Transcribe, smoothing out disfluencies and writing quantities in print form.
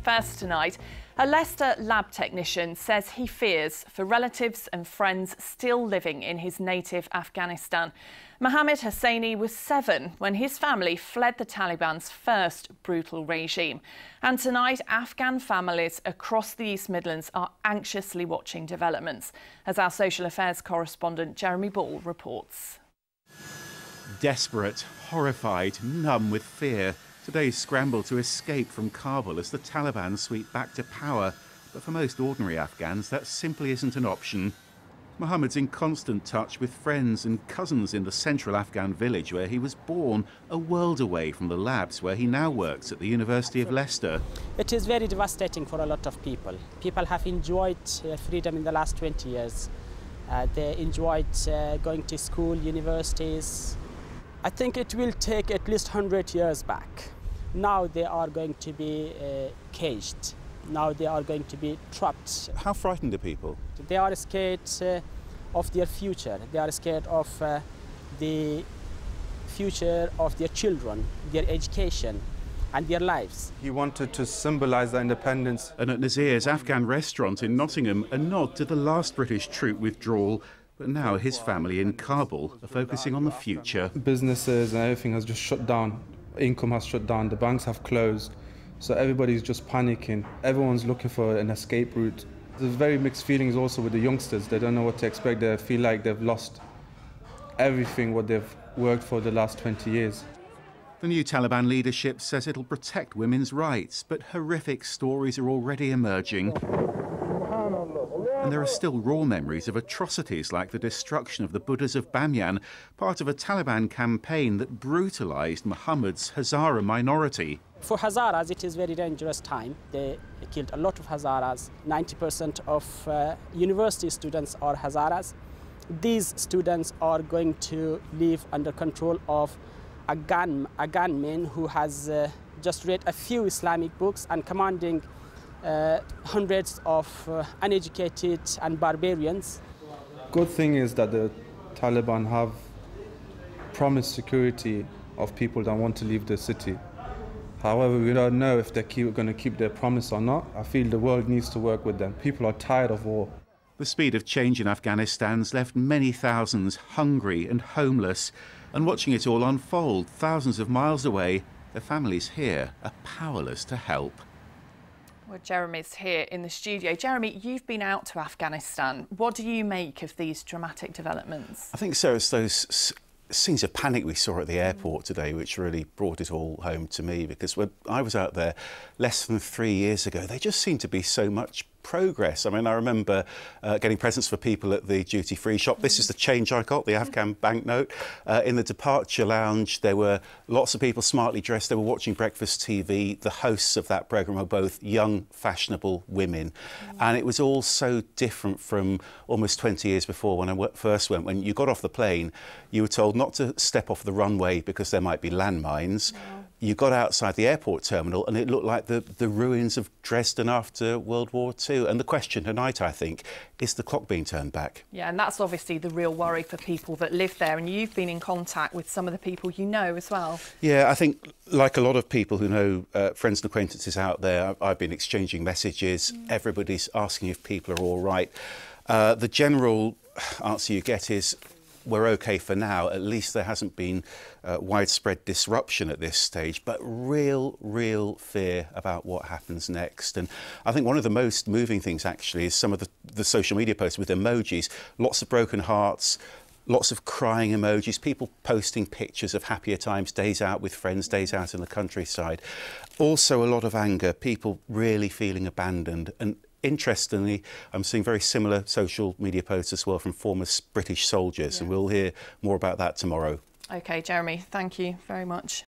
First tonight, a Leicester lab technician says he fears for relatives and friends still living in his native Afghanistan. Mohammed Hosseini was 7 when his family fled the Taliban's first brutal regime. And tonight, Afghan families across the East Midlands are anxiously watching developments, as our social affairs correspondent Jeremy Ball reports. Desperate, horrified, numb with fear, today's scramble to escape from Kabul as the Taliban sweep back to power. But for most ordinary Afghans, that simply isn't an option. Mohammed's in constant touch with friends and cousins in the central Afghan village where he was born, a world away from the labs where he now works at the University of Leicester. It is very devastating for a lot of people. People have enjoyed freedom in the last 20 years. They enjoyed going to school, universities. I think it will take at least 100 years back. Now they are going to be caged. Now they are going to be trapped. How frightened are people? They are scared of their future. They are scared of the future of their children, their education and their lives. He wanted to symbolise the independence. And at Nazir's Afghan restaurant in Nottingham, a nod to the last British troop withdrawal. But now his family in Kabul are focusing on the future. Businesses and everything has just shut down. Income has shut down. The banks have closed. So everybody's just panicking. Everyone's looking for an escape route. There's very mixed feelings also with the youngsters. They don't know what to expect. They feel like they've lost everything what they've worked for the last 20 years. The new Taliban leadership says it'll protect women's rights, but horrific stories are already emerging. And there are still raw memories of atrocities like the destruction of the Buddhas of Bamyan, part of a Taliban campaign that brutalised Mohammed's Hazara minority. For Hazaras, it is a very dangerous time. They killed a lot of Hazaras. 90% of university students are Hazaras. These students are going to live under control of a gunman who has just read a few Islamic books and commanding hundreds of uneducated and barbarians. Good thing is that the Taliban have promised security of people that want to leave the city. However, we don't know if they're going to keep their promise or not. I feel the world needs to work with them. People are tired of war. The speed of change in Afghanistan's left many thousands hungry and homeless. And watching it all unfold thousands of miles away, their families here are powerless to help. Well, Jeremy's here in the studio. Jeremy, you've been out to Afghanistan. What do you make of these dramatic developments? I think so. It's those scenes of panic we saw at the airport today which really brought it all home to me, because when I was out there less than 3 years ago, there just seemed to be so much progress. I mean, I remember getting presents for people at the duty-free shop. This is the change I got, the Afghan banknote. In the departure lounge, there were lots of people smartly dressed. They were watching breakfast TV. The hosts of that programme were both young, fashionable women. And it was all so different from almost 20 years before when I first went. When you got off the plane, you were told not to step off the runway because there might be landmines. You got outside the airport terminal and it looked like the ruins of Dresden after World War II. And the question tonight, I think, is the clock being turned back? Yeah, and that's obviously the real worry for people that live there. And you've been in contact with some of the people you know as well. Yeah, I think like a lot of people who know friends and acquaintances out there, I've been exchanging messages. Everybody's asking if people are all right. The general answer you get is, we're OK for now. At least there hasn't been widespread disruption at this stage, but real fear about what happens next. And I think one of the most moving things actually is some of the social media posts with emojis, lots of broken hearts, lots of crying emojis, people posting pictures of happier times, days out with friends, days out in the countryside. Also a lot of anger, people really feeling abandoned. And interestingly, I'm seeing very similar social media posts as well from former British soldiers, and we'll hear more about that tomorrow. OK, Jeremy, thank you very much.